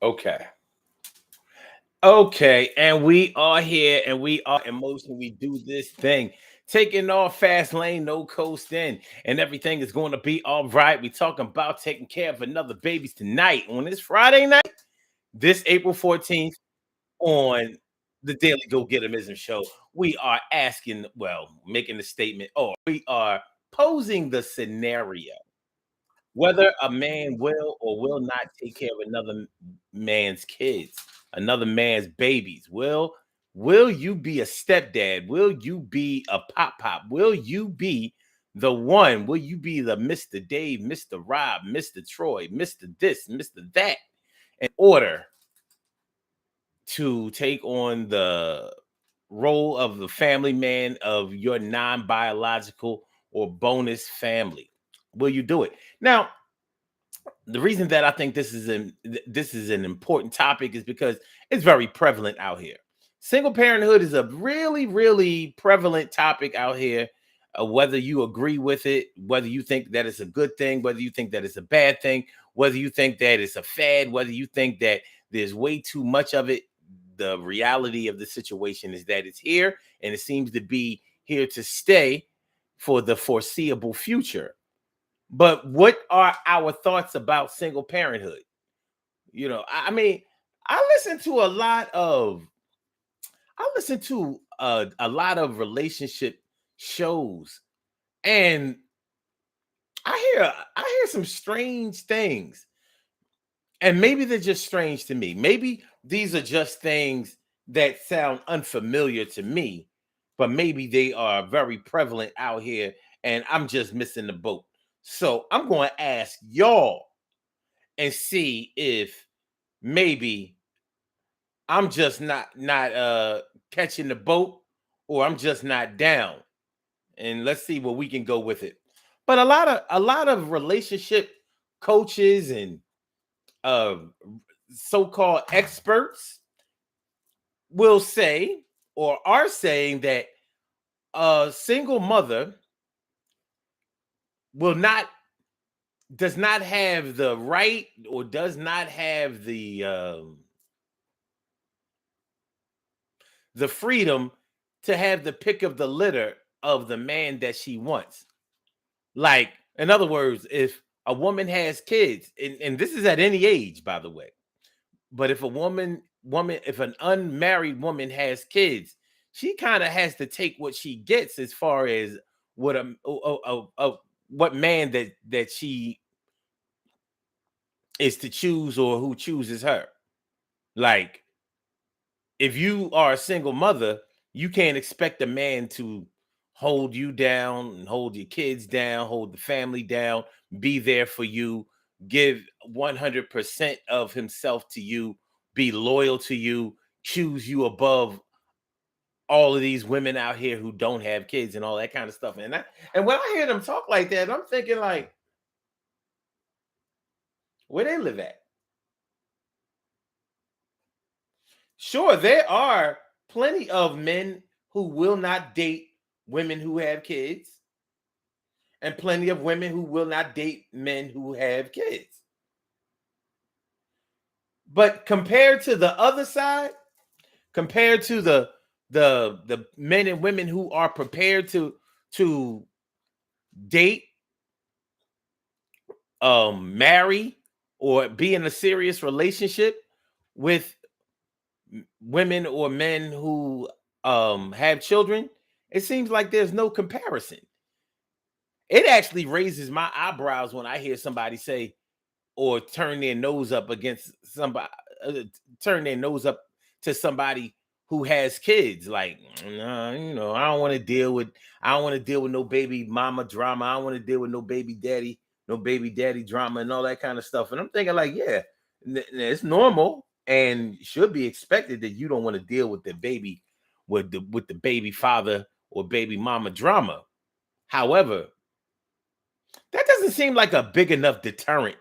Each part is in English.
Okay. Okay. And we are here and we are emotion. We do this thing. Taking off fast lane, no coast in, and everything is going to be all right. We talking about taking care of another babies tonight on this Friday night, this April 14th, on the Daily Go Getimism show. We are asking, well, making the statement, or we are posing the scenario whether a man will or will not take care of another man's kids, another man's babies. Will you be a stepdad? Will you be a pop? Will you be the one? Will you be the Mr. Dave, Mr. Rob, Mr. Troy, Mr. This, Mr. That, in order to take on the role of the family man of your non-biological or bonus family? Will you do it? Now, the reason that I think this is an important topic is because it's very prevalent out here. Single parenthood is a really prevalent topic out here. Whether you agree with it, whether you think that it's a good thing, whether you think that it's a bad thing, whether you think that it's a fad, whether you think that there's way too much of it, the reality of the situation is that it's here and it seems to be here to stay for the foreseeable future. But what are our thoughts about single parenthood? I mean, I listen to a lot of a lot of relationship shows, and I hear some strange things, and maybe they're just strange to me. Maybe these are just things that sound unfamiliar to me, but maybe they are very prevalent out here, and I'm just missing the boat. So I'm going to ask y'all and see if maybe I'm just not catching the boat or I'm just not down. And let's see where we can go with it. But a lot of relationship coaches and uh so-called experts will say or are saying that a single mother will not does not have the right or does not have the freedom to have the pick of the litter of the man that she wants. Like, in other words, if a woman has kids, and this is at any age, by the way, but if a if an unmarried woman has kids, she kind of has to take what she gets as far as what what man that she is to choose or who chooses her. Like, if you are a single mother, you can't expect a man to hold you down and hold your kids down, hold the family down, be there for you, give 100% of himself to you, be loyal to you, choose you above all of these women out here who don't have kids and all that kind of stuff. And when I hear them talk like that, I'm thinking like, where they live at? Sure, there are plenty of men who will not date women who have kids, and plenty of women who will not date men who have kids. But compared to the other side, compared to the men and women who are prepared to date, marry, or be in a serious relationship with women or men who have children, it seems like there's no comparison. It actually raises my eyebrows when I hear somebody say or turn their nose up against somebody, uh, turn their nose up to somebody who has kids. Like, nah, I don't want to deal with no baby mama drama. I don't want to deal with no baby daddy drama, and all that kind of stuff. And I'm thinking, like, yeah, it's normal and should be expected that you don't want to deal with the baby with the baby father or baby mama drama. However, that doesn't seem like a big enough deterrent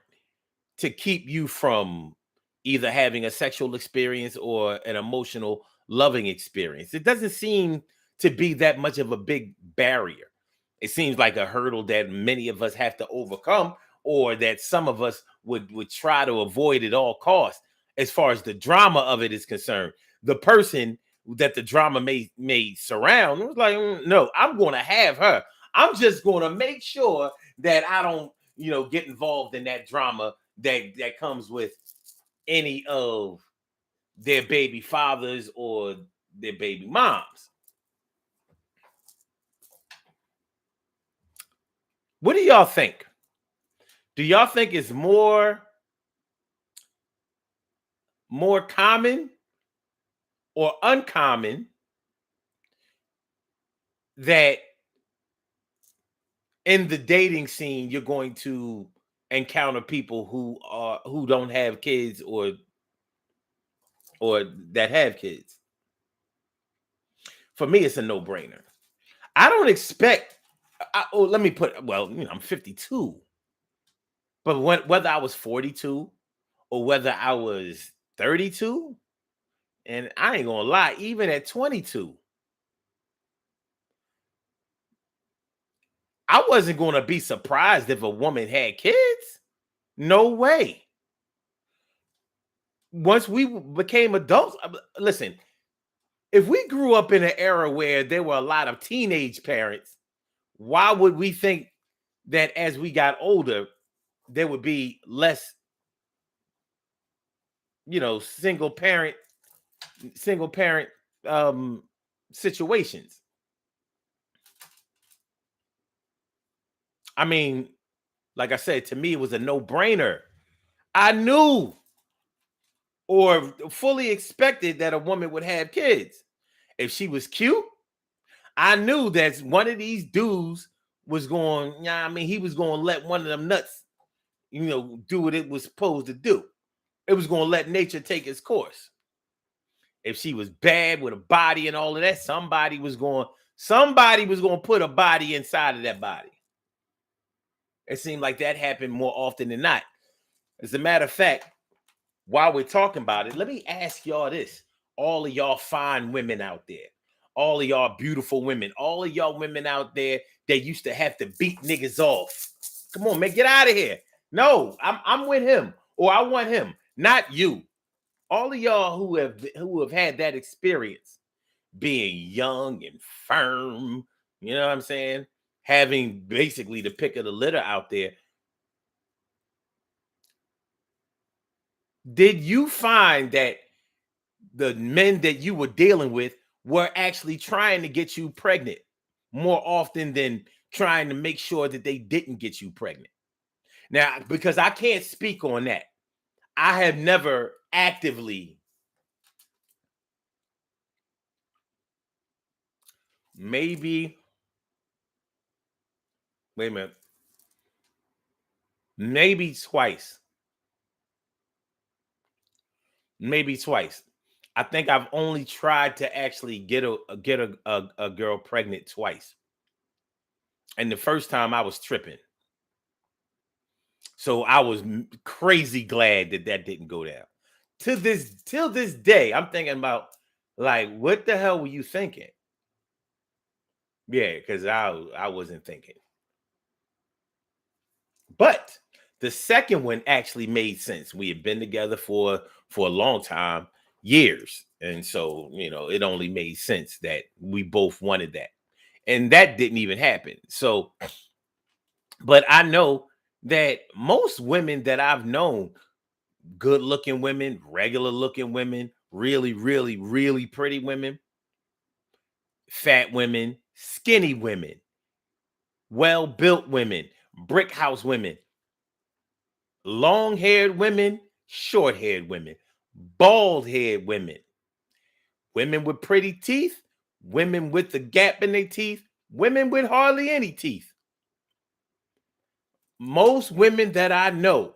to keep you from either having a sexual experience or an emotional loving experience. It doesn't seem to be that much of a big barrier. It seems like a hurdle that many of us have to overcome, or that some of us would try to avoid at all costs. as far as the drama of it is concerned. The person that the drama may surround was like, no, I'm going to have her. I'm just going to make sure that I don't, get involved in that drama that comes with any of their baby fathers or their baby moms. What do y'all think? Do y'all think it's more common or uncommon that in the dating scene you're going to encounter people who don't have kids or that have kids? For me, it's a no-brainer. I don't expect. Let me put. Well, I'm 52, but whether I was 42 or whether I was 32, and I ain't gonna lie, even at 22, I wasn't gonna be surprised if a woman had kids. No way. Once we became adults, listen. If we grew up in an era where there were a lot of teenage parents, why would we think that as we got older, there would be less, single parent um situations? I mean, like I said, to me, it was a no-brainer. I knew or fully expected that a woman would have kids. If she was cute, I knew that one of these dudes was going, yeah, I mean, he was going to let one of them nuts, do what it was supposed to do. It was going to let nature take its course. If she was bad with a body and all of that, somebody was going to put a body inside of that body. It seemed like that happened more often than not. As a matter of fact, while we're talking about it, let me ask y'all this. All of y'all fine women out there, all of y'all beautiful women, all of y'all women out there that used to have to beat niggas off. Come on, man, get out of here. No, I'm with him, or I want him, not you. All of y'all who have had that experience, being young and firm, you know what I'm saying? Having basically the pick of the litter out there. Did you find that the men that you were dealing with were actually trying to get you pregnant more often than trying to make sure that they didn't get you pregnant? Now, because I can't speak on that. I have never actively, maybe, wait a minute, maybe twice. Maybe twice. I think I've only tried to actually get a girl pregnant twice. And the first time I was tripping. So I was crazy glad that didn't go down. Till this day, I'm thinking about, like, what the hell were you thinking? Yeah, because I wasn't thinking. But the second one actually made sense. We had been together for a long time, years, and so it only made sense that we both wanted that, and that didn't even happen. So, but I know that most women that I've known, good looking women, regular looking women, really, really, really pretty women, fat women, skinny women, well built women, brick house women, long haired women, short haired women, bald haired women, women with pretty teeth, women with the gap in their teeth, women with hardly any teeth. Most women that I know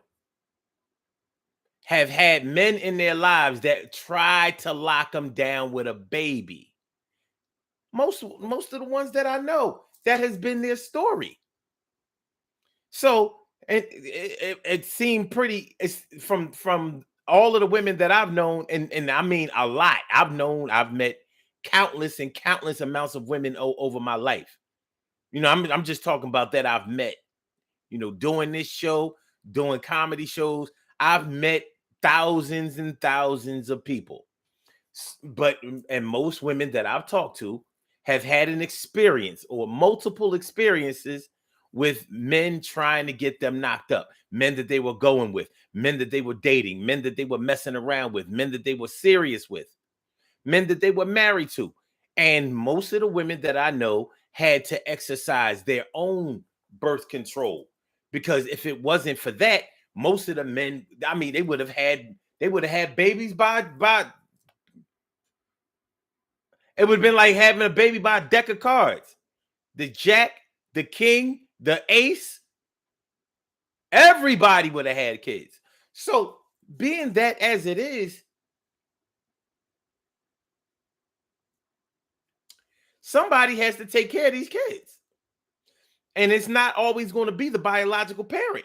have had men in their lives that tried to lock them down with a baby. Most of the ones that I know, that has been their story. So it seemed pretty. It's from all of the women that I've known, and I mean a lot. I've met countless and countless amounts of women over my life. I'm just talking about that I've met. Doing this show, doing comedy shows, I've met thousands and thousands of people. But and most women that I've talked to have had an experience or multiple experiences with men trying to get them knocked up, men that they were going with, men that they were dating, men that they were messing around with, men that they were serious with, men that they were married to. And most of the women that I know had to exercise their own birth control, because if it wasn't for that, most of the men, I mean, they would have had babies by it would have been like having a baby by a deck of cards. The jack, the king, the ace, everybody would have had kids. So, being that as it is, somebody has to take care of these kids. And it's not always going to be the biological parent.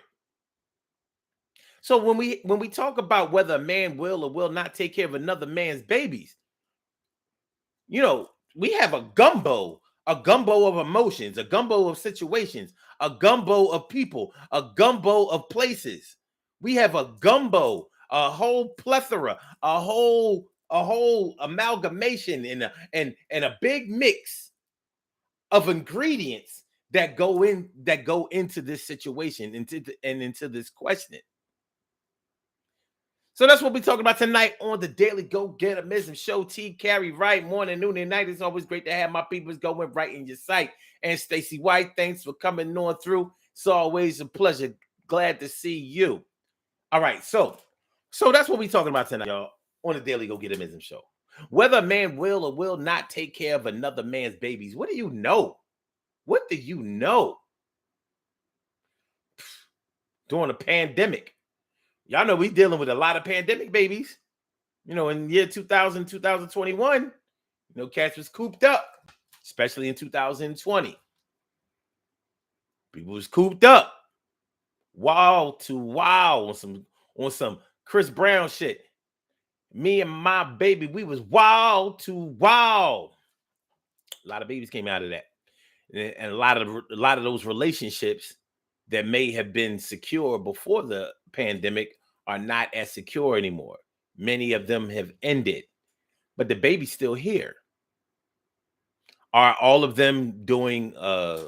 So when we talk about whether a man will or will not take care of another man's babies, we have a gumbo of emotions, a gumbo of situations, a gumbo of people, a gumbo of places. We have a gumbo, a whole plethora, a whole amalgamation and a big mix of ingredients that go into this situation, into this question. So that's what we're talking about tonight on the Daily Go Getimism Show. T. Carry right, morning, noon, and night. It's always great to have my peoples going right in your sight. And Stacey White, thanks for coming on through. It's always a pleasure. Glad to see you. All right, so that's what we're talking about tonight, y'all, on the Daily Go Getimism Show. Whether a man will or will not take care of another man's babies, what do you know? What do you know? During a pandemic, y'all know we dealing with a lot of pandemic babies. In year 2000, 2021, cats was cooped up, especially in 2020. People was cooped up. Wow to wow on some Chris Brown shit. Me and my baby, we was wild to wow. A lot of babies came out of that. And a lot of those relationships that may have been secure before the pandemic are not as secure anymore. Many of them have ended, but the baby's still here. Are all of them doing a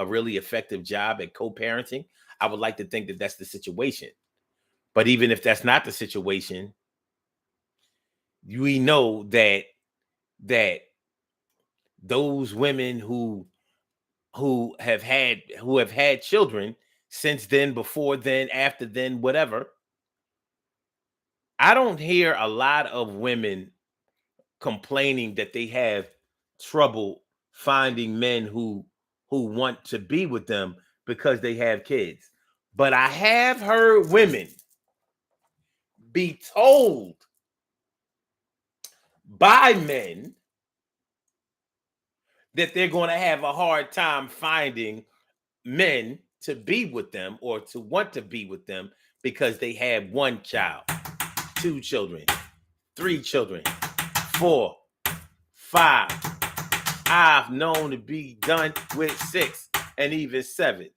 really effective job at co-parenting? I would like to think that that's the situation. But even if that's not the situation, we know that those women who have had children since then, before then, after then, whatever, I don't hear a lot of women complaining that they have trouble finding men who want to be with them because they have kids. But I have heard women be told by men that they're going to have a hard time finding men to be with them or to want to be with them because they have one child, two children, three children, four, five. I've known to be done with six and even seven.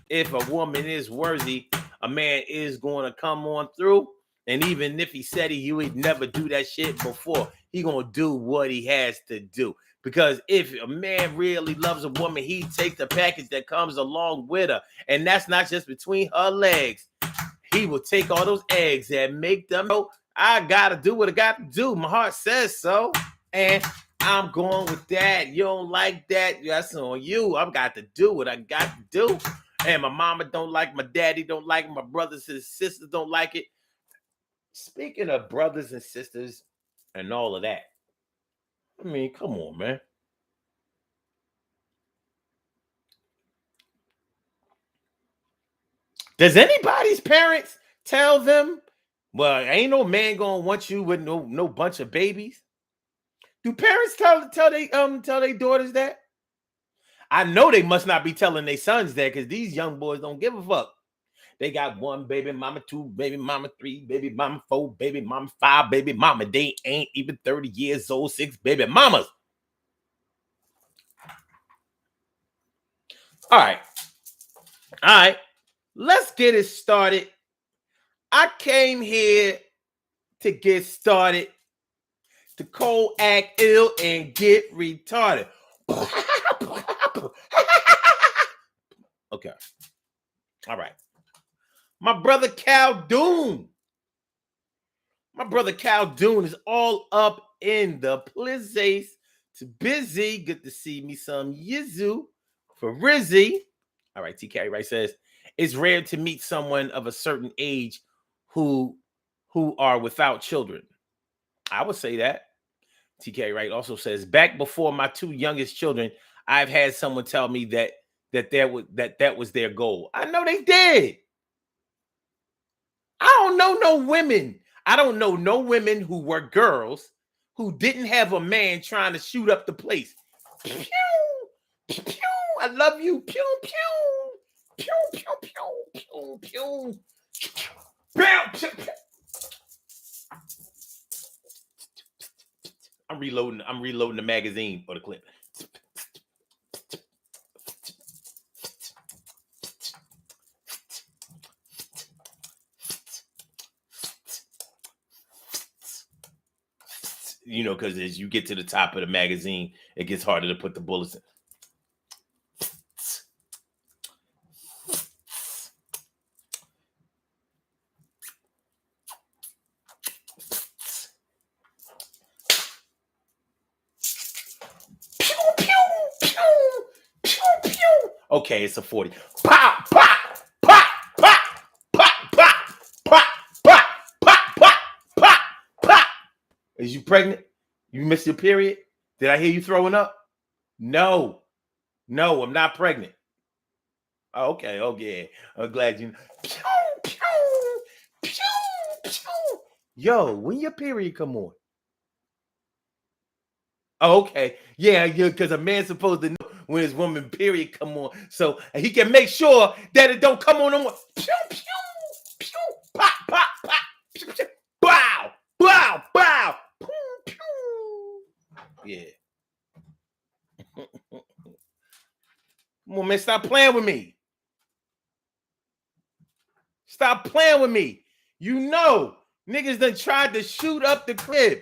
If a woman is worthy, a man is going to come on through. And even if he said he would never do that shit before, he going to do what he has to do. Because if a man really loves a woman, he takes the package that comes along with her. And that's not just between her legs. He will take all those eggs and make them know, I got to do what I got to do. My heart says so. And I'm going with that. You don't like that? That's on you. I've got to do what I got to do. And my mama don't like, my daddy don't like it, my brothers and sisters don't like it. Speaking of brothers and sisters and all of that, I mean, come on, man. Does anybody's parents tell them, well, ain't no man gonna want you with no bunch of babies? Do parents tell they daughters that? I know they must not be telling their sons that, because these young boys don't give a fuck. They got one baby mama, two baby mama, three baby mama, four baby mama, five baby mama. They ain't even 30 years old, six baby mamas. All right. All right. Let's get it started. I came here to get started, to cold act ill and get retarded. Okay. All right. My brother Cal Doon. My brother Cal Doon is all up in the place. Too busy. Good to see me some Yizu for Rizzy. All right, TK Right says it's rare to meet someone of a certain age who are without children. I would say that. TK Wright also says, back before my two youngest children, I've had someone tell me that was their goal. I know they did. I don't know no women. I don't know no women who were girls who didn't have a man trying to shoot up the place. Pew, pew, I love you. Pew, pew, pew, pew, pew, pew, pew. Pew, pew, pew. I'm reloading the magazine or the clip. You know, because as you get to the top of the magazine, it gets harder to put the bullets in. Pew, pew, pew, pew, pew. Okay, it's a 40. Pop, pop, pop, pop, pop, pop, pop, pop, pop, pop, pop, pop. Is you pregnant? You missed your period? Did I hear you throwing up? No, I'm not pregnant. Oh, okay, oh yeah. I'm glad you. Pew, pew, pew, pew. Yo, when your period come on? Oh, okay. Yeah, because a man's supposed to know when his woman period come on, so he can make sure that it don't come on no more. Pew, pew, pew, pop, pop, pop, pew, pew, bow, bow, bow, pew, pew. Yeah. Come on, man, stop playing with me. Stop playing with me. You know, niggas done tried to shoot up the crib.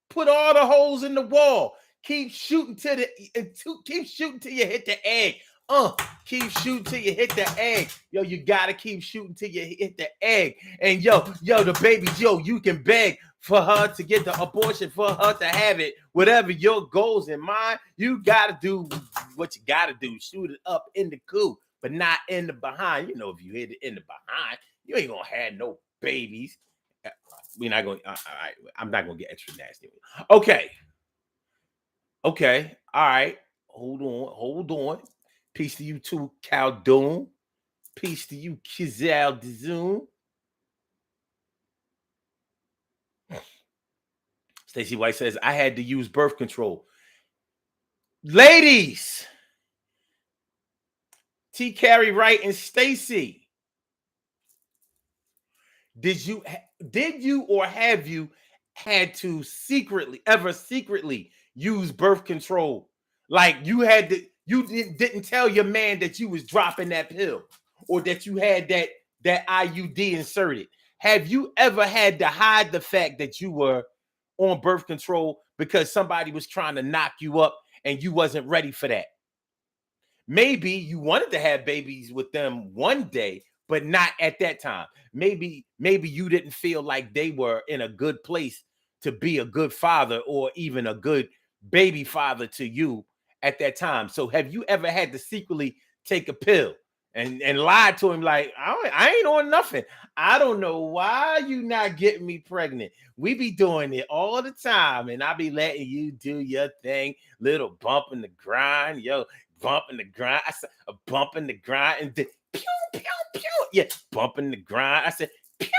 Put all the holes in the wall. Keep shooting keep shooting till you hit the egg. Keep shooting till you hit the egg. Yo, you gotta keep shooting till you hit the egg. And yo, the baby, you can beg for her to get the abortion, for her to have it. Whatever your goals in mind, you gotta do what you gotta do. Shoot it up in the coop, but not in the behind. You know, if you hit it in the behind, you ain't gonna have no babies. We're not going. I'm not gonna get extra nasty. Okay. All right. Hold on. Peace to you too, Caldoon. Peace to you, Kizal Zoom. Stacey White says I had to use birth control. Ladies, T. Carrie Wright and Stacy, did you or have you had to secretly use birth control? Like you didn't tell your man that you was dropping that pill or that you had that IUD inserted. Have you ever had to hide the fact that you were on birth control because somebody was trying to knock you up and you wasn't ready for that? Maybe you wanted to have babies with them one day, but not at that time. Maybe you didn't feel like they were in a good place to be a good father or even a good baby father to you at that time. So have you ever had to secretly take a pill and lie to him like, I ain't on nothing. I don't know why you not getting me pregnant. We be doing it all the time and I be letting you do your thing. Little bump in the grind, yo, bump in the grind. I said a bump in the grind and then pew, pew, pew. Yeah, bump in the grind. I said pew,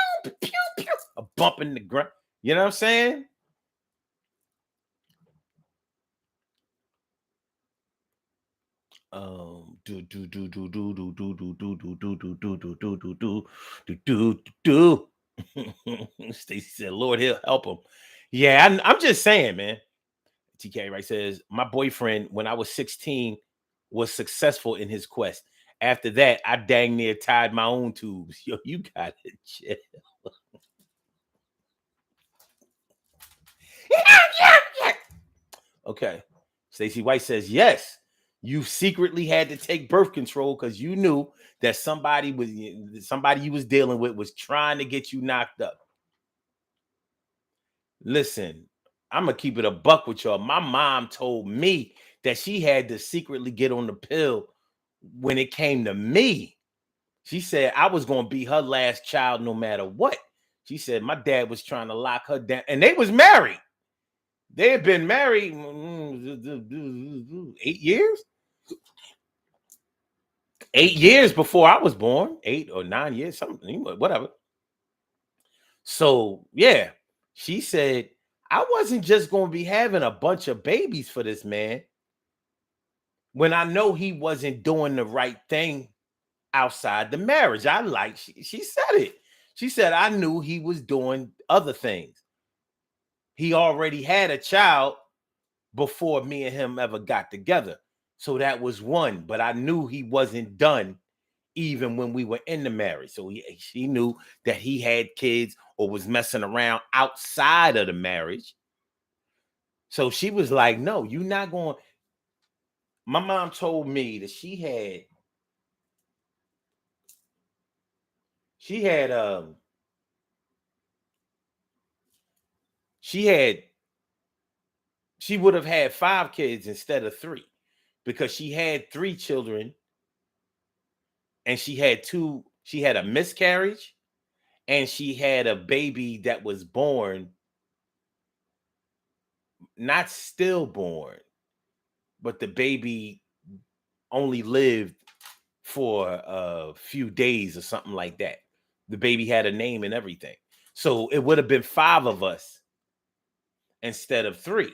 pew, pew. A bump in the grind. You know what I'm saying? Do do do do do do do do do do do do do do do do do do do. Stacy said, "Lord, he'll help him." Yeah, I'm just saying, man. TK Right says, my boyfriend, when I was 16, was successful in his quest. After that, I dang near tied my own tubes. Yo, you got it. Shit. Okay. Stacey White says, yes, you secretly had to take birth control because you knew that somebody you was dealing with was trying to get you knocked up. Listen, I'm gonna keep it a buck with y'all. My mom told me that she had to secretly get on the pill when it came to me. She said I was gonna be her last child no matter what. She said my dad was trying to lock her down, and they was married. They had been married 8 years. 8 years before I was born, 8 or 9 years, something, whatever. So yeah, she said I wasn't just gonna be having a bunch of babies for this man when I know he wasn't doing the right thing outside the marriage. She said it. She said I knew he was doing other things. He already had a child before me and him ever got together. So that was one, but I knew he wasn't done even when we were in the marriage. So she knew that he had kids or was messing around outside of the marriage. So she was like, no, you're not going. My mom told me that she had she had she would have had 5 kids instead of 3 because she had 3 children and she had a miscarriage and she had a baby that was born, not stillborn, but the baby only lived for a few days or something like that. The baby had a name and everything. So it would have been 5 of us instead of 3.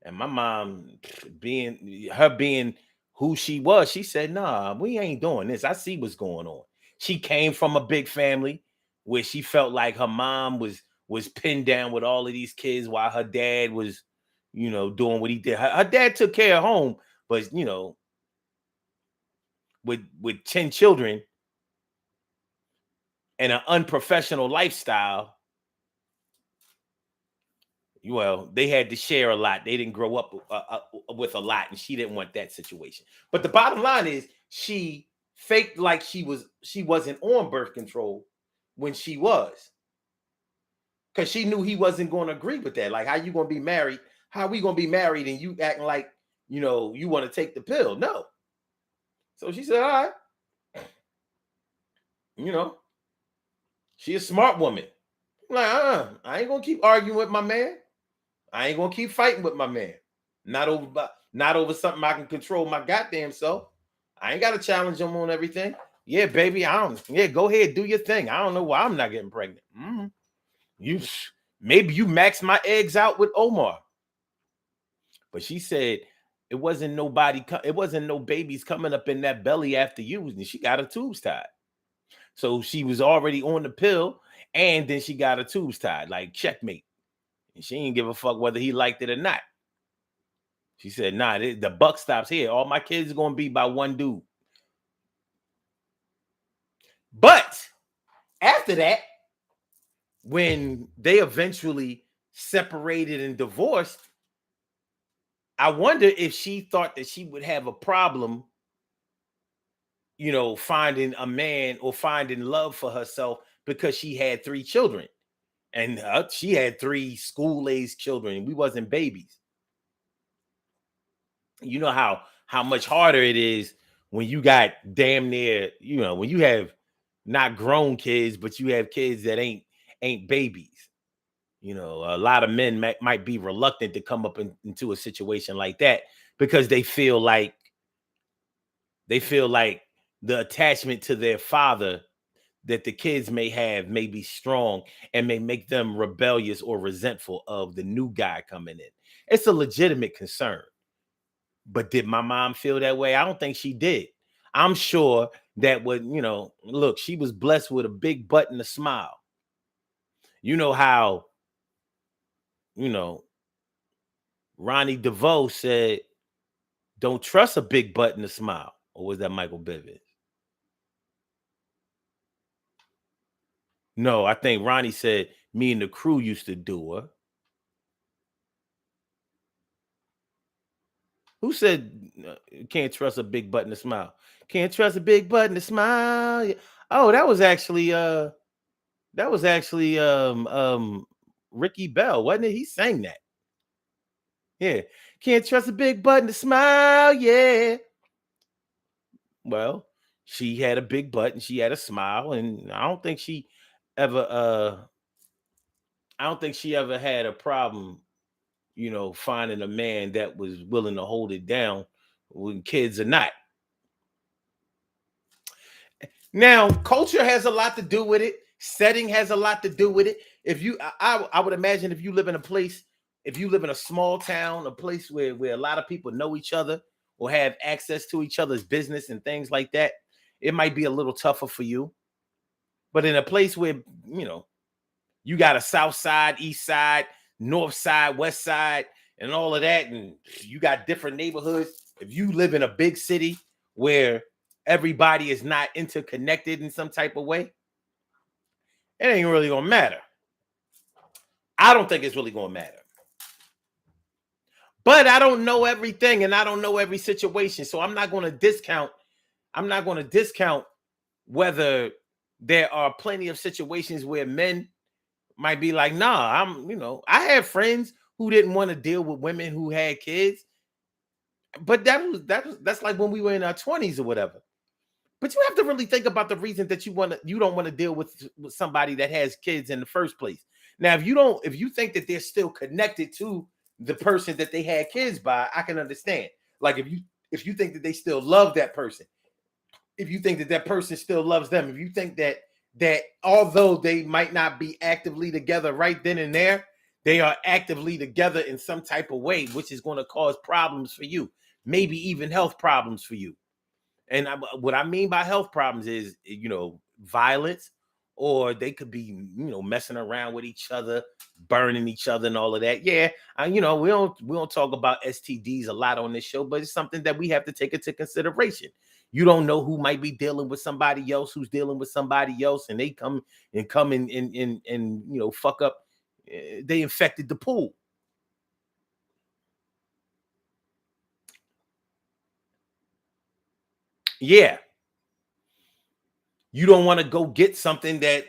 And my mom being who she was, she said, nah, we ain't doing this. I see what's going on. She came from a big family where she felt like her mom was pinned down with all of these kids while her dad was, doing what he did. Her dad took care of home, but with 10 children and an unprofessional lifestyle, well, they had to share a lot. They didn't grow up with a lot, and she didn't want that situation. But the bottom line is, she faked like she wasn't on birth control when she was, because she knew he wasn't going to agree with that. Like, how you going to be married? How we going to be married and you acting like you want to take the pill? No. So she said, all right, you know, she a smart woman. I'm like, I ain't gonna keep arguing with my man. I ain't gonna keep fighting with my man. Not over something I can control my goddamn self. I ain't gotta challenge him on everything. Yeah, baby. Yeah, go ahead, do your thing. I don't know why I'm not getting pregnant. You maybe you maxed my eggs out with Omar. But she said it wasn't it wasn't no babies coming up in that belly after you, and she got her tubes tied. So she was already on the pill, and then she got her tubes tied, like checkmate. And she didn't give a fuck whether he liked it or not. She said, nah, the buck stops here. All my kids are going to be by one dude. But after that, when they eventually separated and divorced, I wonder if she thought that she would have a problem, finding a man or finding love for herself because she had 3 children. And she had 3 school-aged children. We wasn't babies. You know how much harder it is when you got damn near, when you have not grown kids, but you have kids that ain't babies. A lot of men might be reluctant to come up into a situation like that because they feel like the attachment to their father that the kids may be strong and may make them rebellious or resentful of the new guy coming in. It's a legitimate concern. But did my mom feel that way? I don't think she did. I'm sure that look, she was blessed with a big butt and a smile. You know how, you know, Ronnie DeVoe said, don't trust a big butt and a smile. Or was that Michael Bivins? No, I think Ronnie said me and the crew used to do her. Who said can't trust a big button to smile? Can't trust a big button to smile. Yeah. Oh, that was actually Ricky Bell, wasn't it? He sang that. Yeah. Can't trust a big button to smile. Yeah. Well, she had a big butt and she had a smile, and ever I don't think she ever had a problem, finding a man that was willing to hold it down when kids are not. Now, culture has a lot to do with it. Setting has a lot to do with it. If you, I would imagine if you live in a place, if you live in a small town, a place where a lot of people know each other or have access to each other's business and things like that, it might be a little tougher for you. But in a place where you got a south side, east side, north side, west side, and all of that, and you got different neighborhoods. If you live in a big city where everybody is not interconnected in some type of way, it ain't really gonna matter. I don't think it's really gonna matter. But I don't know everything and I don't know every situation. So I'm not gonna discount whether there are plenty of situations where men might be like, nah, I have friends who didn't want to deal with women who had kids, but that's like when we were in our 20s or whatever. But you have to really think about the reason that you don't want to deal with somebody that has kids in the first place. Now, if you think that they're still connected to the person that they had kids by, I can understand. Like if you think that they still love that person, if you think that that person still loves them, if you think that although they might not be actively together right then and there, they are actively together in some type of way, which is going to cause problems for you, maybe even health problems for you. And what I mean by health problems is, violence, or they could be, messing around with each other, burning each other, and all of that. Yeah, we don't talk about STDs a lot on this show, but it's something that we have to take into consideration. You don't know who might be dealing with somebody else, who's dealing with somebody else, and they come and fuck up. They infected the pool. Yeah, you don't want to go get something that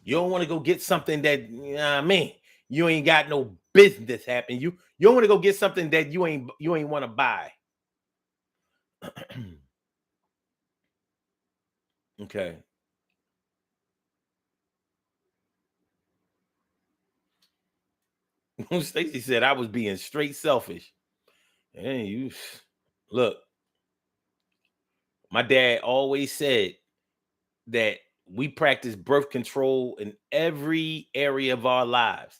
You don't want to go get something that I mean you ain't got no business happening. You don't want to go get something that you ain't want to buy. Okay. Stacy said I was being straight selfish. Hey, you look, my dad always said that we practice birth control in every area of our lives.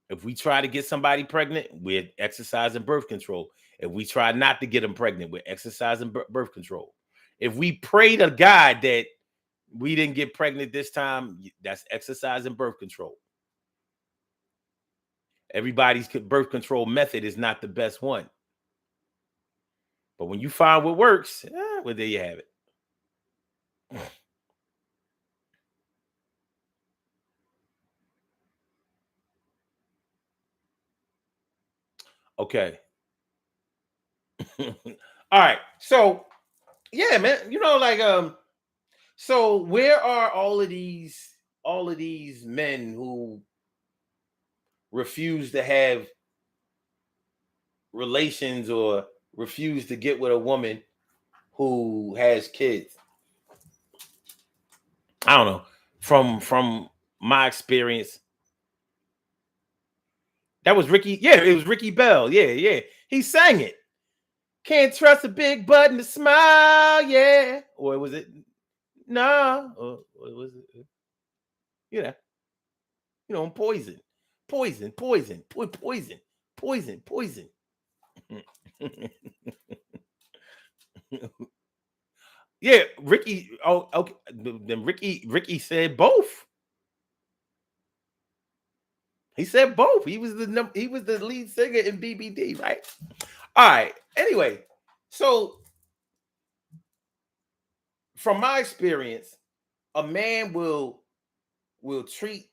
If we try to get somebody pregnant, we're exercising birth control. If we try not to get them pregnant, we're exercising birth control. If we pray to God that we didn't get pregnant this time, that's exercising birth control. Everybody's birth control method is not the best one. But when you find what works, well, there you have it. Okay. All right. So, yeah, man, so where are all of these men who refuse to have relations or refuse to get with a woman who has kids? I don't know. From my experience, that was Ricky. Yeah, it was Ricky Bell. Yeah, yeah. He sang it. Can't trust a big button to smile. Yeah. Or was it? No. Or was it? You know, poison, poison, poison, poison, poison, poison. Yeah, Ricky. Oh, okay. Then Ricky said both. He said both. He was the lead singer in BBD, right? All right. Anyway, so from my experience, a man will treat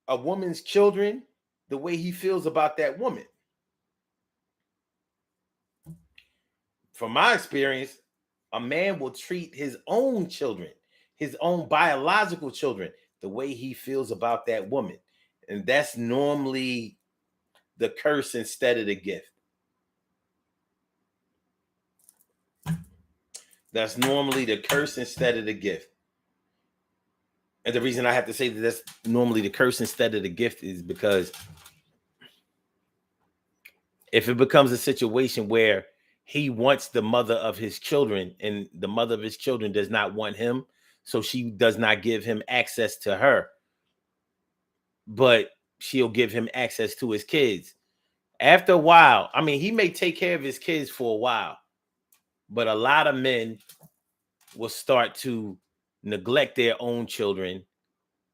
a woman's children the way he feels about that woman. From my experience, a man will treat his own children, his own biological children, the way he feels about that woman. And that's normally the curse instead of the gift. That's normally the curse instead of the gift. And the reason I have to say that that's normally the curse instead of the gift is because if it becomes a situation where he wants the mother of his children and the mother of his children does not want him, so she does not give him access to her, but she'll give him access to his kids. After a while, I mean, he may take care of his kids for a while, but a lot of men will start to neglect their own children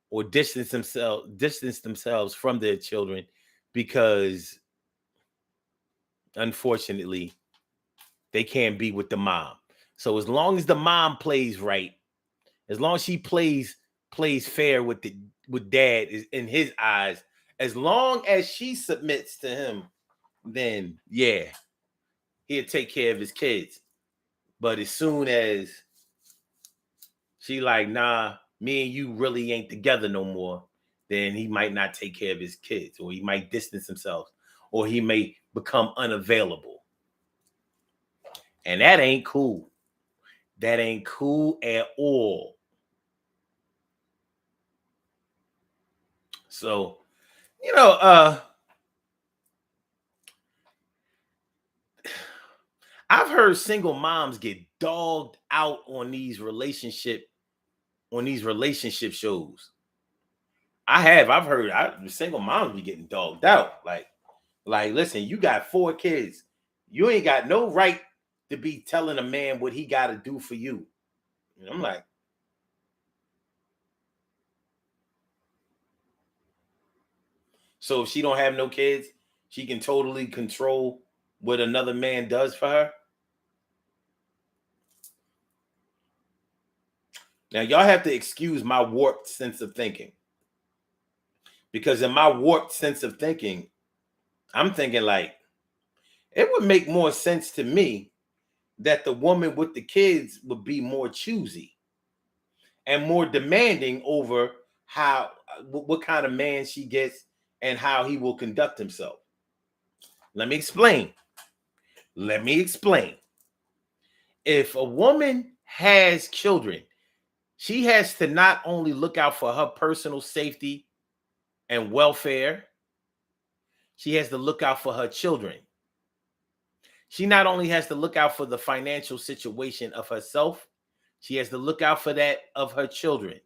or distance themselves from their children because unfortunately they can't be with the mom. So as long as the mom plays right, as long as she plays fair with dad is in his eyes, as long as she submits to him, then yeah, he'll take care of his kids. But as soon as she like, nah, me and you really ain't together no more, then he might not take care of his kids, or he might distance himself, or he may become unavailable. And that ain't cool. That ain't cool at all. So, you know, I've heard single moms get dogged out on these relationship shows. I've heard single moms be getting dogged out. Like, listen, you got 4 kids. You ain't got no right to be telling a man what he got to do for you. And I'm like, so if she don't have no kids, she can totally control what another man does for her. Now, y'all have to excuse my warped sense of thinking. Because in my warped sense of thinking, I'm thinking like, it would make more sense to me that the woman with the kids would be more choosy and more demanding over how what kind of man she gets and how he will conduct himself. Let me explain. Let me explain. If a woman has children, she has to not only look out for her personal safety and welfare, she has to look out for her children. She not only has to look out for the financial situation of herself, she has to look out for that of her children.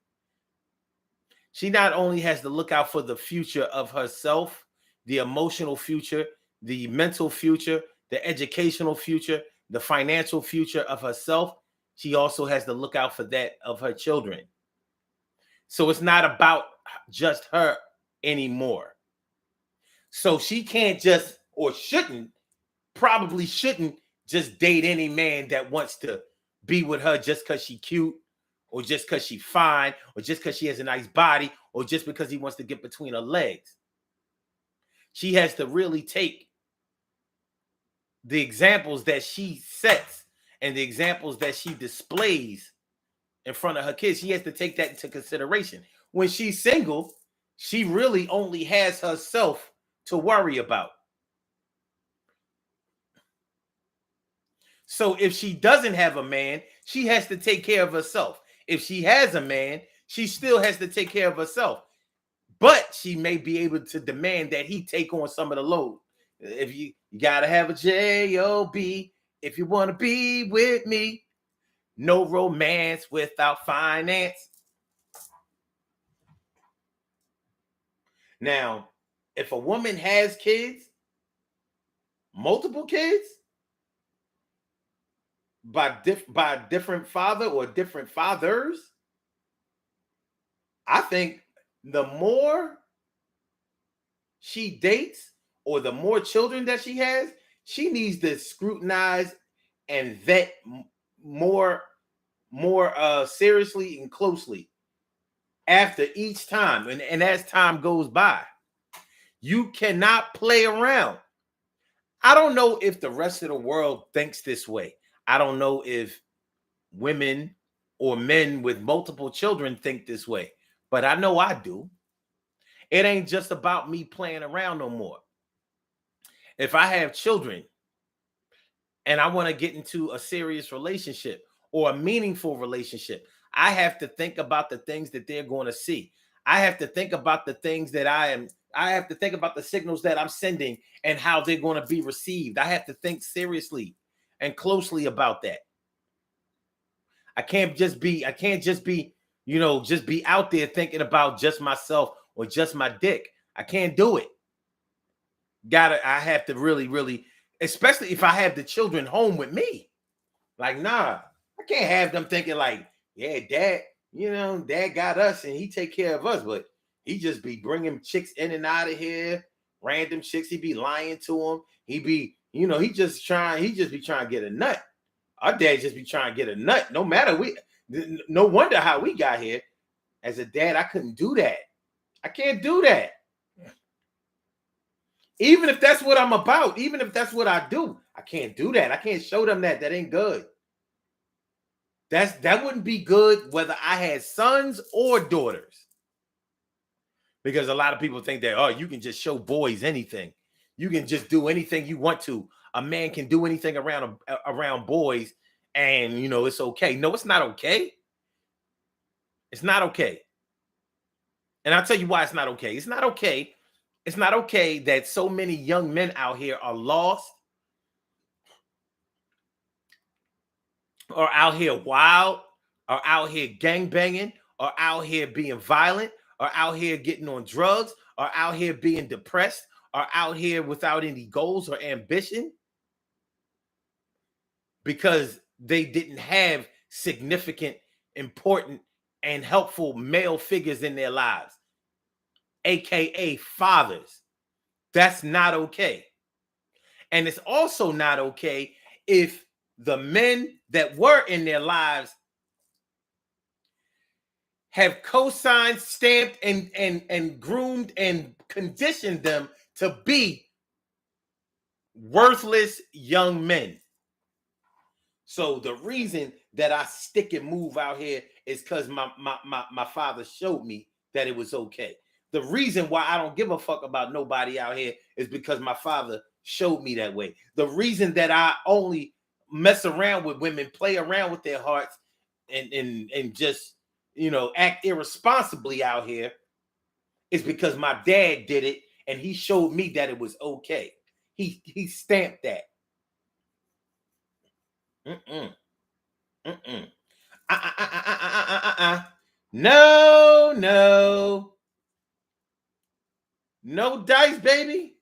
She not only has to look out for the future of herself, the emotional future, the mental future, the educational future, the financial future of herself, she also has to look out for that of her children. So it's not about just her anymore. So she can't just, or shouldn't, probably shouldn't just date any man that wants to be with her just because she cute, or just because she fine, or just because she has a nice body, or just because he wants to get between her legs. She has to really take the examples that she sets and the examples that she displays in front of her kids. She has to take that into consideration. When she's single, she really only has herself to worry about. So if she doesn't have a man, she has to take care of herself. If she has a man, she still has to take care of herself. But she may be able to demand that he take on some of the load. If you gotta have a job if you want to be with me. No romance without finance. Now, if a woman has kids, multiple kids, by a different father or different fathers, I think the more she dates or the more children that she has, she needs to scrutinize and vet more more seriously and closely after each time, and as time goes by. You cannot play around. I don't know if the rest of the world thinks this way. I don't know if women or men with multiple children think this way, but I know I do. It ain't just about me playing around no more. If I have children and I want to get into a serious relationship or a meaningful relationship, I have to think about the things that they're going to see. I have to think about the things that I have to think about the signals that I'm sending and how they're going to be received. I have to think seriously and closely about that. I can't just be, just be out there thinking about just myself or just my dick. I can't do it. I have to really, really, especially if I have the children home with me. Like, nah, I can't have them thinking like, yeah, dad got us and he take care of us, but he just be bringing chicks in and out of here, random chicks. He be lying to them. He be, he just be trying to get a nut. Our dad just be trying to get a nut. No wonder how we got here. As a dad, I couldn't do that. I can't do that. Even if that's what I'm about, even if that's what I do, I can't do that. I can't show them that. That ain't good. That wouldn't be good whether I had sons or daughters. Because a lot of people think that, oh, you can just show boys anything. You can just do anything you want to. A man can do anything around boys, and it's okay. No, it's not okay. It's not okay. And I'll tell you why it's not okay. It's not okay. It's not okay that so many young men out here are lost, or out here wild, or out here gang banging, or out here being violent, or out here getting on drugs, or out here being depressed, or out here without any goals or ambition because they didn't have significant, important, and helpful male figures in their lives, aka fathers. That's not okay. And it's also not okay if the men that were in their lives have co-signed, stamped, and groomed and conditioned them to be worthless young men. So the reason that I stick and move out here is because my father showed me that it was okay. The reason why I don't give a fuck about nobody out here is because my father showed me that way. The reason that I only mess around with women, play around with their hearts, and just act irresponsibly out here is because my dad did it and he showed me that it was okay. He stamped that. Mm-mm. Mm-mm. No, no. No dice, baby.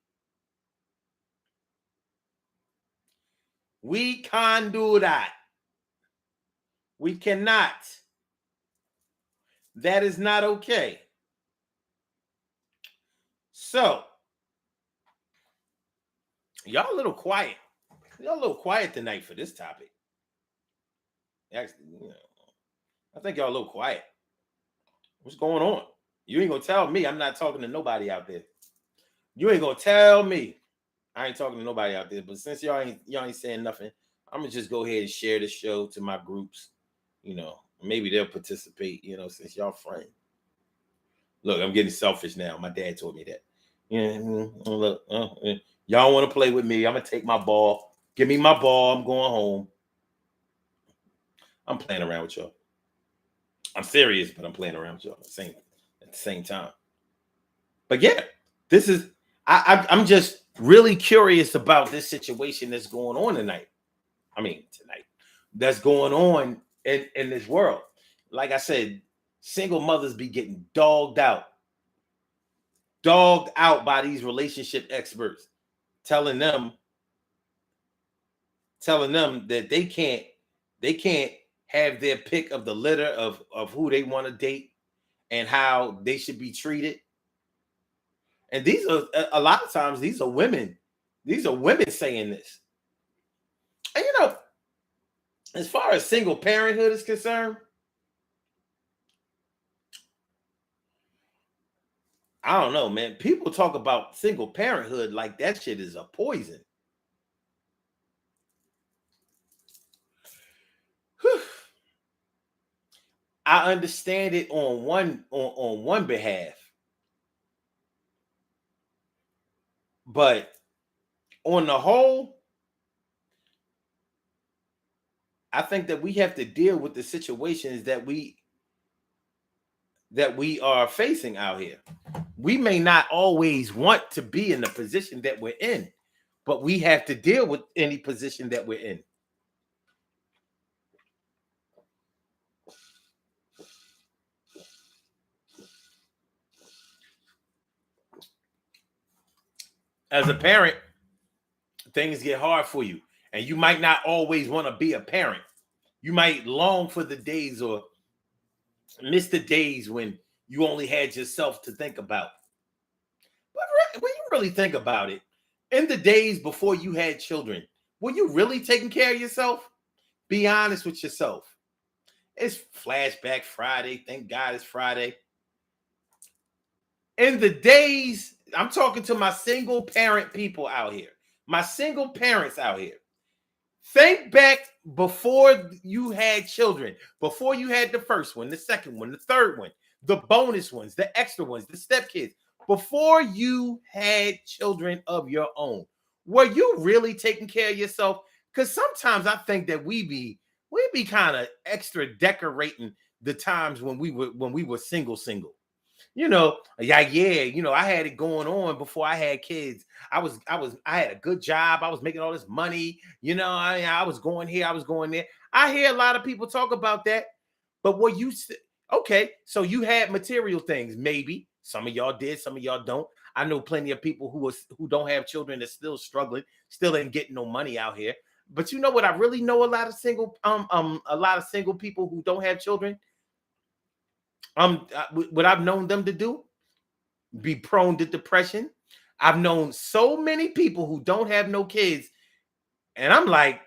We can't do that. We cannot. That is not okay. So, y'all a little quiet. Y'all a little quiet tonight for this topic. Actually, I think y'all a little quiet. What's going on? You ain't gonna tell me I'm not talking to nobody out there. You ain't gonna tell me I ain't talking to nobody out there. But since y'all ain't saying nothing, I'm gonna just go ahead and share the show to my groups. Maybe they'll participate. Since y'all friends. Look, I'm getting selfish now. My dad told me that. Yeah, look, y'all want to play with me? I'm gonna take my ball. Give me my ball. I'm going home. I'm playing around with y'all. I'm serious, but I'm playing around with y'all at the same time. But yeah, this is I'm just really curious about this situation that's going on tonight. Tonight. That's going on in this world. Like I said, single mothers be getting dogged out by these relationship experts, telling them that they can't have their pick of the litter of who they want to date and how they should be treated. And these are a lot of times these are women saying this. And As far as single parenthood is concerned, I don't know, man. People talk about single parenthood like that shit is a poison. I understand it on one behalf, but on the whole, I think that we have to deal with the situations that we are facing out here. We may not always want to be in the position that we're in, but we have to deal with any position that we're in. As a parent, things get hard for you, and you might not always want to be a parent. You might long for the days or miss the days when you only had yourself to think about. But when you really think about it, in the days before you had children, were you really taking care of yourself? Be honest with yourself. It's Flashback Friday. Thank God it's Friday. In the days, I'm talking to my single parent people out here, my single parents out here. Think back before you had children, before you had the first one, the second one, the third one, the bonus ones, the extra ones, the stepkids, before you had children of your own. Were you really taking care of yourself? Because sometimes I think that we be kind of extra decorating the times when we were single. I had it going on before I had kids. I had a good job. I was making all this money. I was going here, I was going there. I hear a lot of people talk about that, but okay? So you had material things, maybe some of y'all did, some of y'all don't. I know plenty of people who don't have children that's still struggling, still ain't getting no money out here. But you know what? I really know a lot of single people who don't have children. What I've known them to do, be prone to depression. I've known so many people who don't have no kids, and I'm like,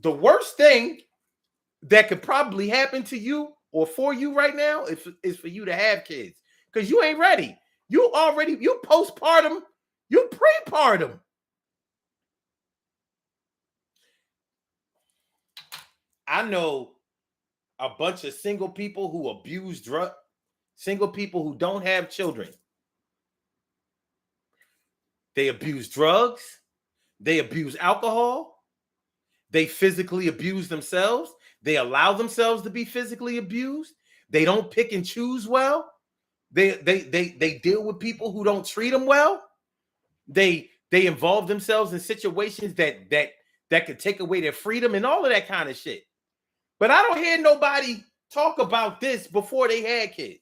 the worst thing that could probably happen to you or for you right now is for you to have kids, because you ain't ready. You postpartum, you prepartum. I know a bunch of single people who abuse single people who don't have children. They abuse drugs, they abuse alcohol, they physically abuse themselves, they allow themselves to be physically abused, they don't pick and choose well, they deal with people who don't treat them well, they involve themselves in situations that could take away their freedom and all of that kind of shit. But I don't hear nobody talk about this before they had kids.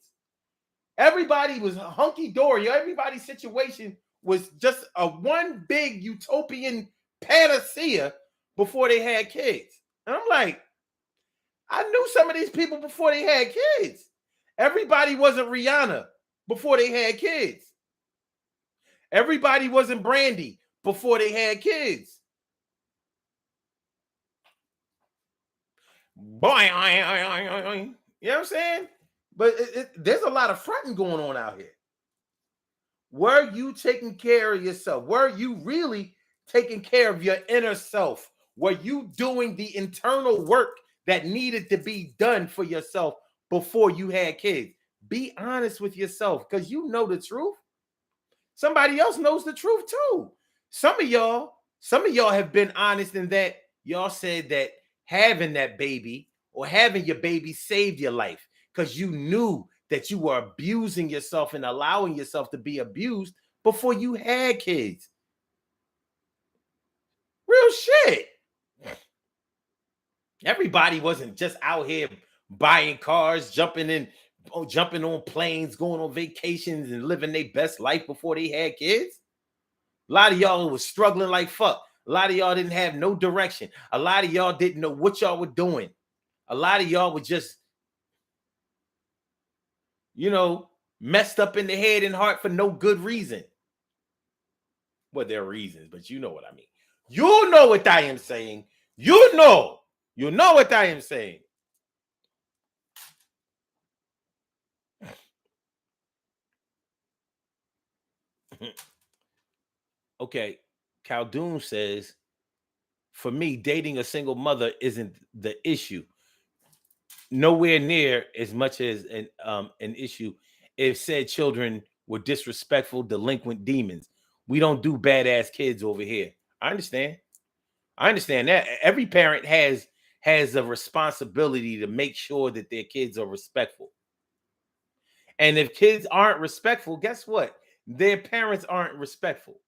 Everybody was hunky-dory. Everybody's situation was just a one big utopian panacea before they had kids. And I'm like, I knew some of these people before they had kids. Everybody wasn't Rihanna before they had kids. Everybody wasn't Brandy before they had kids. Boy, you know what I'm saying? But there's a lot of fronting going on out here. Were you taking care of yourself? Were you really taking care of your inner self? Were you doing the internal work that needed to be done for yourself before you had kids? Be honest with yourself, because you know the truth. Somebody else knows the truth too. Some of y'all have been honest in that y'all said that having that baby or having your baby saved your life because you knew that you were abusing yourself and allowing yourself to be abused before you had kids. Real shit. Everybody wasn't just out here buying cars, jumping on planes, going on vacations, and living their best life before they had kids. A lot of y'all was struggling like fuck. A lot of y'all didn't have no direction. A lot of y'all didn't know what y'all were doing. A lot of y'all were just, messed up in the head and heart for no good reason. Well, there are reasons, but you know what I mean. You know what I am saying. You know. You know what I am saying. Okay. Khaldun says, for me, dating a single mother isn't the issue. Nowhere near as much as an issue if said children were disrespectful, delinquent demons. We don't do badass kids over here. I understand. I understand that. Every parent has a responsibility to make sure that their kids are respectful. And if kids aren't respectful, guess what? Their parents aren't respectful.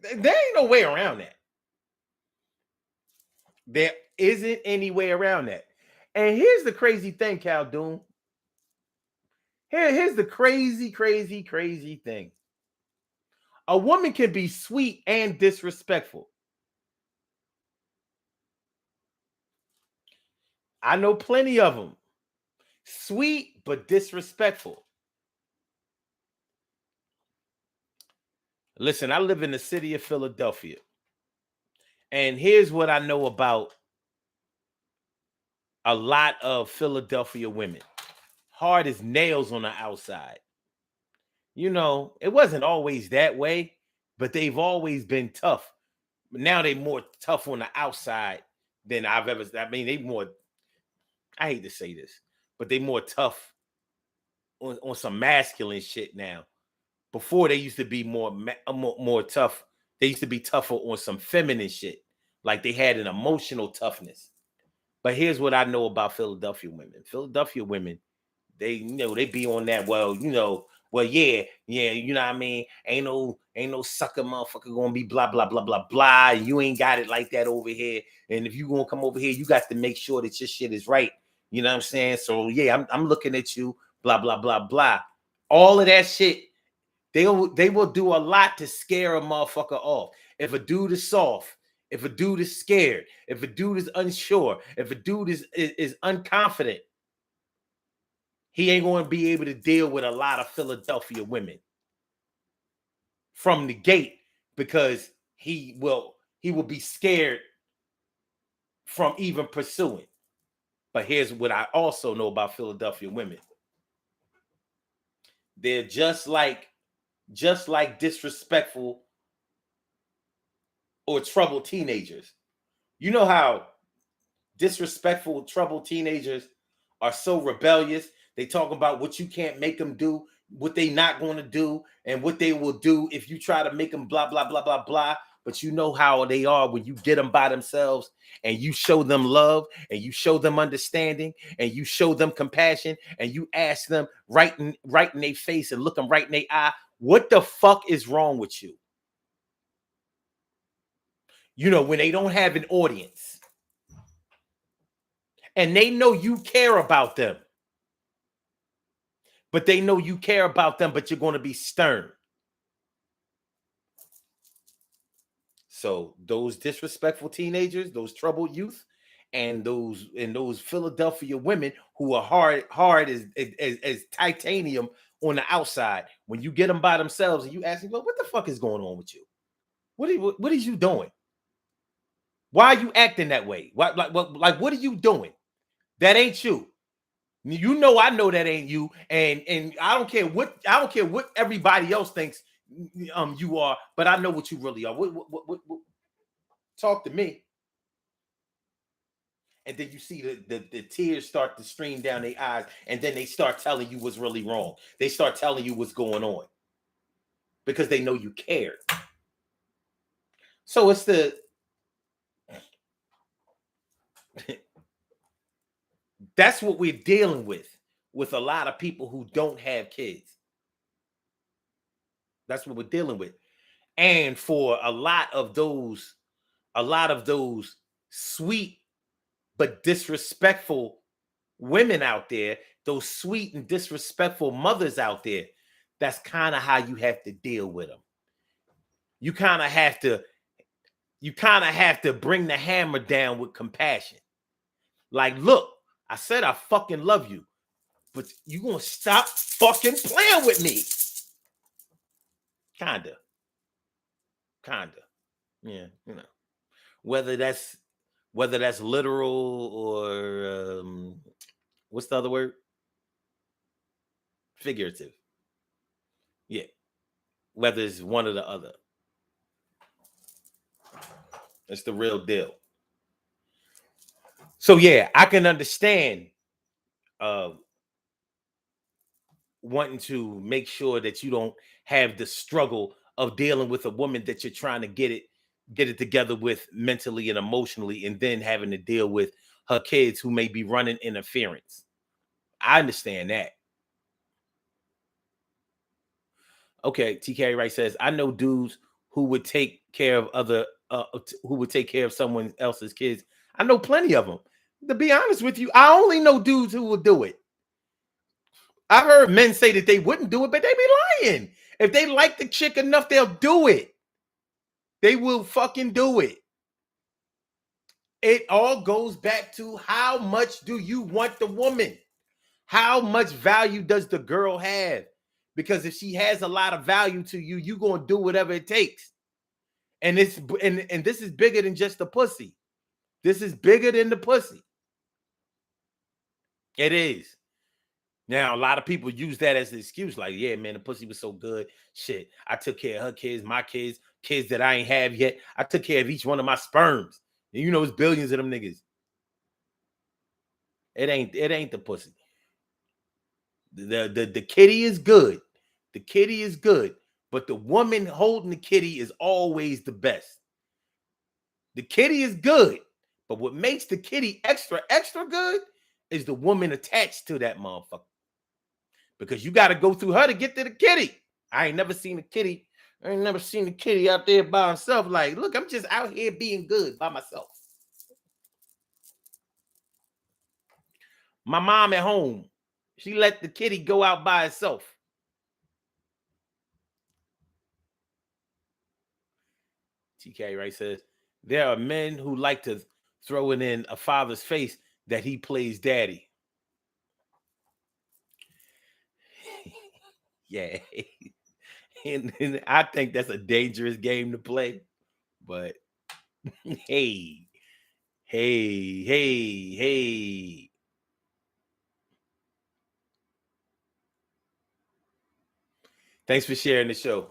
There ain't no way around that. There isn't any way around that. And here's the crazy thing, Khaldun. Here's the crazy thing. A woman can be sweet and disrespectful. I know plenty of them. Sweet but disrespectful. Listen, I live in the city of Philadelphia. And here's what I know about a lot of Philadelphia women. Hard as nails on the outside. You know, it wasn't always that way, but they've always been tough. Now they more tough on the outside than I've ever. I mean, they more. I hate to say this, but they more tough on some masculine shit now. Before they used to be more tough. They used to be tougher on some feminine shit, like they had an emotional toughness. But here's what I know about Philadelphia women. Philadelphia women, they be on that. Well, yeah, you know what I mean. Ain't no sucker motherfucker gonna be blah blah blah blah blah. You ain't got it like that over here. And if you gonna come over here, you got to make sure that your shit is right. You know what I'm saying? So yeah, I'm looking at you. Blah blah blah blah. All of that shit. They will do a lot to scare a motherfucker off. If a dude is soft, if a dude is scared, if a dude is unsure, if a dude is unconfident, he ain't going to be able to deal with a lot of Philadelphia women from the gate because he will be scared from even pursuing. But here's what I also know about Philadelphia women. They're just like disrespectful or troubled teenagers. You know how disrespectful, troubled teenagers are so rebellious. They talk about what you can't make them do, what they not going to do, and what they will do if you try to make them blah, blah, blah, blah, blah. But you know how they are when you get them by themselves and you show them love and you show them understanding and you show them compassion and you ask them right in their face and look them right in their eye, what the fuck is wrong with you? You know, when they don't have an audience and they know you care about them, but they know you care about them, but you're going to be stern. So those disrespectful teenagers, those troubled youth, and those Philadelphia women who are hard as titanium on the outside. When you get them by themselves and you ask them, well, what the fuck is going on with you? What is you doing? Why are you acting that way? What are you doing? That ain't you. You know I know that ain't you, and I don't care what everybody else thinks you are, but I know what you really are. What talk to me. And then you see the tears start to stream down their eyes, and then they start telling you what's really wrong. They start telling you what's going on because they know you care. So it's that's what we're dealing with a lot of people who don't have kids. That's what we're dealing with. And for a lot of those sweet but disrespectful women out there, those sweet and disrespectful mothers out there, that's kind of how you have to deal with them. You kind of have to bring the hammer down with compassion. Like, look, I said I fucking love you, but you gonna stop fucking playing with me. Kinda. Yeah, you know. Whether that's whether that's literal or what's the other word? Figurative. Yeah, whether it's one or the other. It's the real deal. So yeah, I can understand uh wanting to make sure that you don't have the struggle of dealing with a woman that you're trying to get it together with mentally and emotionally, and then having to deal with her kids who may be running interference. I understand that. Okay, TK Wright says, I know dudes who would take care of who would take care of someone else's kids. I know plenty of them. To be honest with you, I only know dudes who will do it. I heard men say that they wouldn't do it, but they be lying. If they like the chick enough, they'll do it. They will fucking do it. It all goes back to how much do you want the woman? How much value does the girl have? Because if she has a lot of value to you, you're going to do whatever it takes. And this is bigger than just the pussy. This is bigger than the pussy. It is. Now, a lot of people use that as an excuse, like, yeah, man, the pussy was so good. Shit, I took care of her kids, my kids, kids that I ain't have yet. I took care of each one of my sperms. And you know, it's billions of them niggas. It ain't the pussy. The kitty is good. The kitty is good, but the woman holding the kitty is always the best. The kitty is good, but what makes the kitty extra, extra good is the woman attached to that motherfucker. Because you got to go through her to get to the kitty. I ain't never seen a kitty. I ain't never seen a kitty out there by herself. Like, look, I'm just out here being good by myself. My mom at home, she let the kitty go out by herself. TK Wright says, there are men who like to throw it in a father's face that he plays daddy. Yeah. And I think that's a dangerous game to play. But hey, hey. Thanks for sharing the show.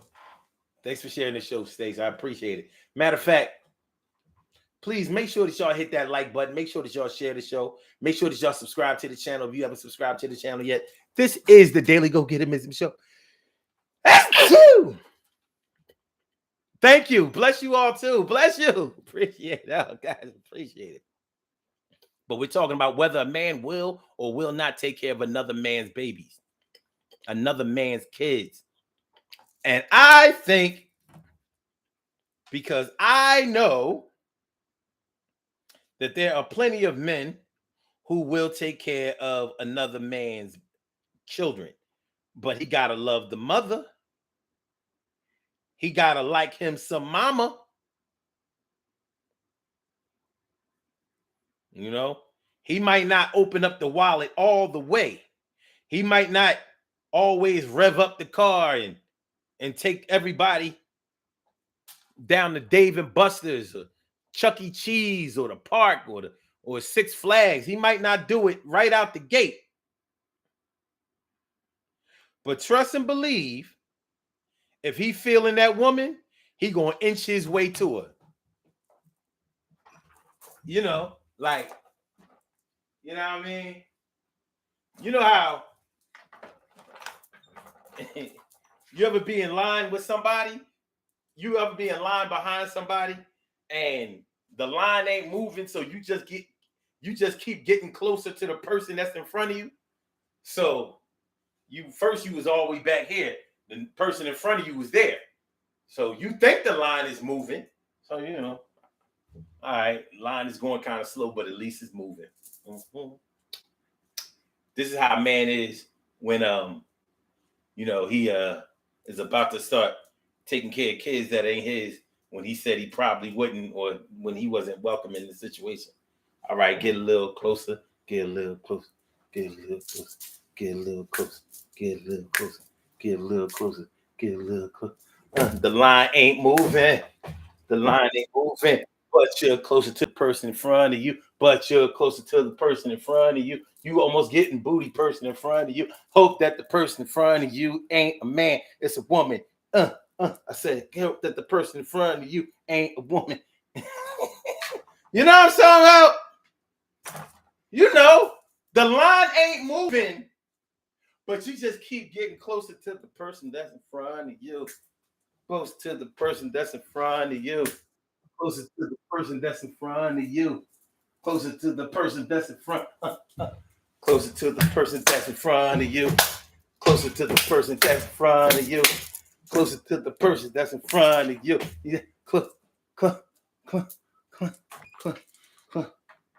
Thanks for sharing the show, Stacey. I appreciate it. Matter of fact, please make sure that y'all hit that like button. Make sure that y'all share the show. Make sure that y'all subscribe to the channel if you haven't subscribed to the channel yet. This is the Daily Go Get It Missing Show. Thank you. Bless you all too. Bless you. Appreciate it. Oh, guys, appreciate it. But we're talking about whether a man will or will not take care of another man's babies, another man's kids. And I think, because I know that there are plenty of men who will take care of another man's children, but he got to love the mother. He got to like him some mama. You know, he might not open up the wallet all the way. He might not always rev up the car and take everybody down to Dave and Buster's or Chuck E. Cheese or the park or Six Flags. He might not do it right out the gate. But trust and believe, if he feeling that woman, he gonna inch his way to her. You know, like, you know what I mean? You know how you ever be in line with somebody? You ever be in line behind somebody and the line ain't moving, so you just keep getting closer to the person that's in front of you. So you was all the way back here. The person in front of you was there. So you think the line is moving. So you know, all right, line is going kind of slow, but at least it's moving. Mm-hmm. This is how a man is when you know, he is about to start taking care of kids that ain't his, when he said he probably wouldn't, or when he wasn't welcome in the situation. All right, get a little closer, get a little closer, get a little closer, get a little closer, get a little closer, get a little closer, get a little closer. The line ain't moving. The line ain't moving. but you're closer to the person in front of you, but you're closer to the person in front of you. You almost getting booty person in front of you. Hope that the person in front of you ain't a man, it's a woman. I said, hope that the person in front of you ain't a woman. You know what I'm talking about? You know, the line ain't moving, but you just keep getting closer to the person that's in front of you. Close to the person that's in front of you. Closer to the person that's in front of you. Closer to the person that's in front. Closer to the person that's in front of you. Closer to the person that's in front of you. Closer to the person that's in front of you. Yeah. Close, close, close, close, close, close,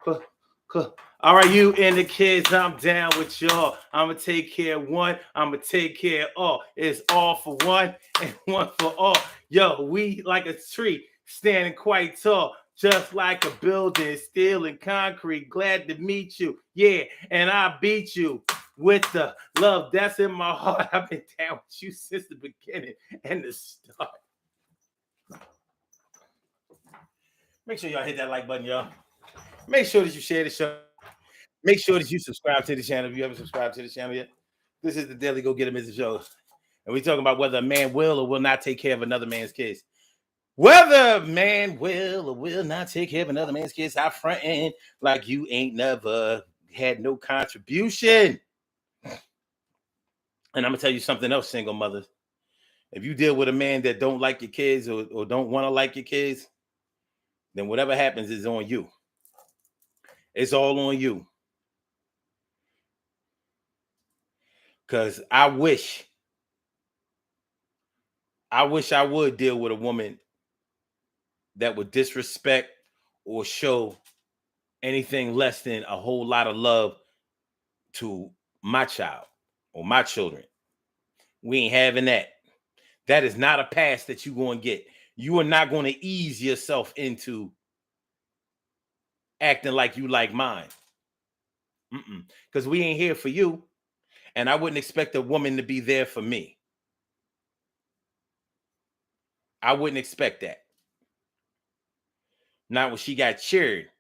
close, close. All right, you and the kids, I'm down with y'all. I'm going to take care of one. I'm going to take care of all. It's all for one and one for all. Yo, we like a tree standing quite tall, just like a building, steel and concrete. Glad to meet you. Yeah, and I beat you with the love that's in my heart. I've been down with you since the beginning and the start. Make sure y'all hit that like button, y'all. Make sure that you share the show. Make sure that you subscribe to the channel if you haven't subscribed to the channel yet. This is the Daily Go Get 'Em Mr. Show. And we're talking about whether a man will or will not take care of another man's kids. Whether a man will or will not take care of another man's kids, I frontin' like you ain't never had no contribution. And I'm gonna tell you something else, single mothers. If you deal with a man that don't like your kids or don't want to like your kids, then whatever happens is on you. It's all on you. Because I wish I would deal with a woman that would disrespect or show anything less than a whole lot of love to my child or my children. We ain't having that. That is not a pass that you're going to get. You are not going to ease yourself into acting like you like mine. Because we ain't here for you. And I wouldn't expect a woman to be there for me. I wouldn't expect that. Not when she got cheered.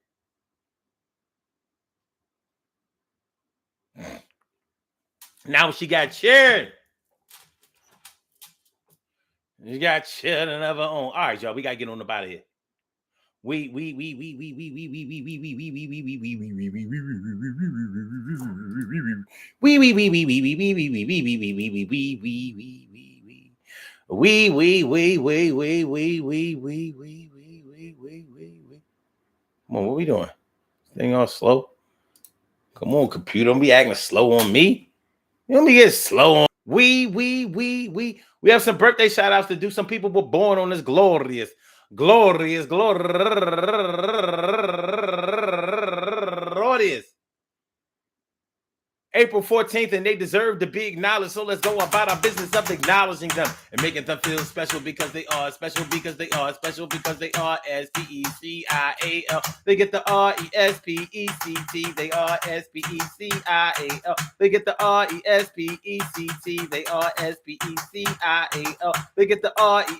Now she got cheered. She got children of her own. All right, y'all. We gotta get on the out of here. We Come on, what we doing? Thing all slow. Come on, computer. Don't be acting slow on me. You don't be getting slow on. We have some birthday shout outs to do. Some people were born on this glorious April 14th, and they deserve to be acknowledged. So let's go about our business of acknowledging them and making them feel special because they are special because they are special because they are SPECIAL. They get the RESPECT. They are SPECIAL. They get the RESPECT. They are SPECIAL. They get the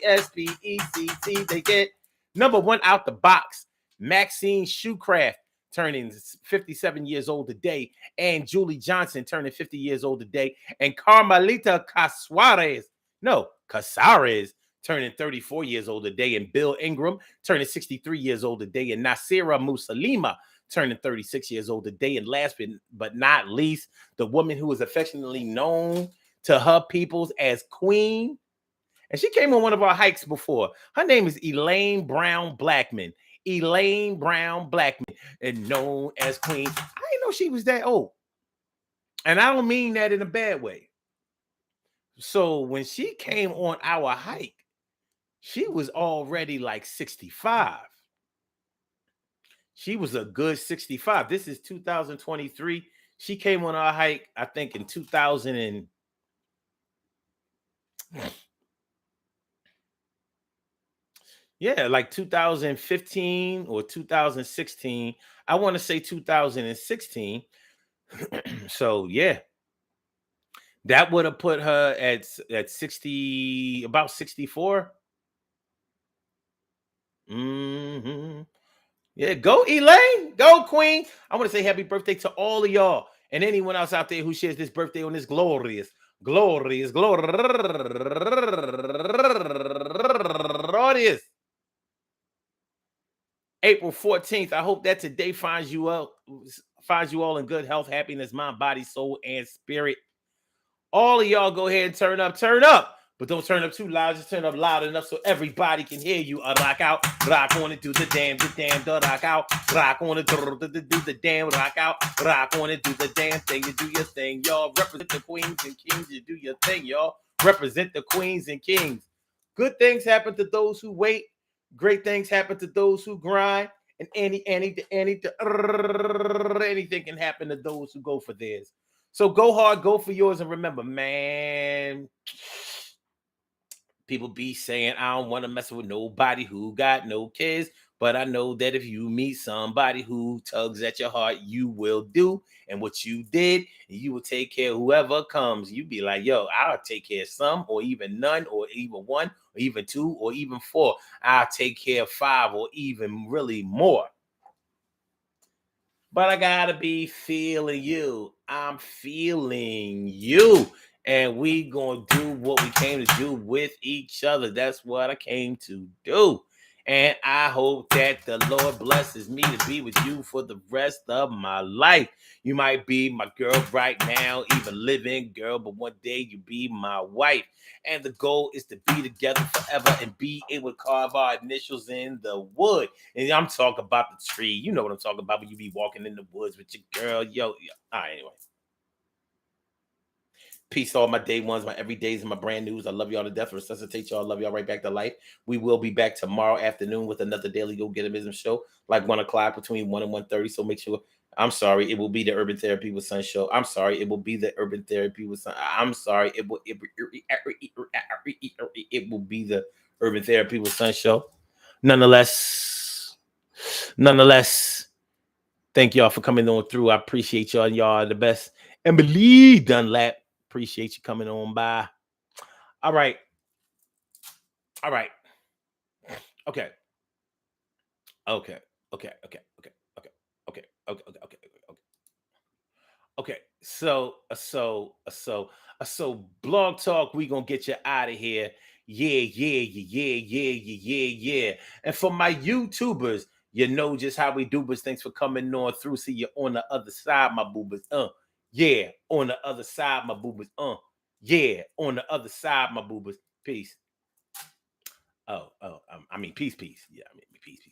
RESPECT. They get number one out the box. Maxine Shoecraft turning 57 years old today, and Julie Johnson turning 50 years old today, and Carmelita Casares turning 34 years old today, and Bill Ingram turning 63 years old today, and Nasira Musalima turning 36 years old today, and last but not least, the woman who is affectionately known to her peoples as Queen, and she came on one of our hikes before. Her name is Elaine Brown Blackman. Elaine Brown Blackman, and known as Queen. I didn't know she was that old. And I don't mean that in a bad way. So when she came on our hike, she was already like 65. She was a good 65. This is 2023. She came on our hike, I think, in 2000 and like 2015 or 2016. I want to say 2016. So yeah, that would have put her at 60, about 64. Yeah, go Elaine, go Queen. I want to say happy birthday to all of y'all and anyone else out there who shares this birthday on this glorious, glorious, glorious April 14th. I hope that today finds you all in good health, happiness, mind, body, soul, and spirit. All of y'all go ahead and turn up. But don't turn up too loud. Just turn up loud enough so everybody can hear you. Rock out, rock on it, do the damn, the rock out, rock on it, do the damn, rock out, rock on it, do the damn thing, you do your thing, y'all. Represent the queens and kings, you do your thing, y'all. Represent the queens and kings. Good things happen to those who wait. Great things happen to those who grind. And anything can happen to those who go for theirs. So go hard, go for yours, and remember, man, people be saying I don't want to mess with nobody who got no kids, but I know that if you meet somebody who tugs at your heart, you will do. And what you did, you will take care of whoever comes. You be like, yo, I'll take care of some, or even none, or even one, or even two, or even four. I'll take care of five, or even really more. But I gotta be feeling you. I'm feeling you. And we gonna do what we came to do with each other. That's what I came to do. And I hope that the Lord blesses me to be with you for the rest of my life. You might be my girl right now, even living girl, but one day you be my wife. And the goal is to be together forever and be able to carve our initials in the wood. And I'm talking about the tree. You know what I'm talking about when you be walking in the woods with your girl. Yo. All right, anyway. Peace to all my day ones, my everydays, and my brand news. I love y'all to death. Resuscitate y'all. I love y'all right back to life. We will be back tomorrow afternoon with another daily Go Get a Business show, like 1 o'clock between 1 and 1:30. So make sure. I'm sorry, it will be the Urban Therapy with Sun show. I'm sorry, it will be the Urban Therapy with Sun. I'm sorry, it will be the Urban Therapy with Sun show. Nonetheless, thank y'all for coming on through. I appreciate y'all. Y'all are the best. Emily Dunlap, appreciate you coming on by. All right. All right. Okay. Okay. Okay. Okay. Okay. Okay. Okay. Okay. Okay. Okay. Okay. Okay. So blog talk, we gonna get you out of here. Yeah. And for my YouTubers, you know just how we do, but thanks for coming on through. See you on the other side, my boobers. Yeah, on the other side, my boobers. Yeah, on the other side, my boobers. Peace. I mean, peace. Yeah, I mean, peace.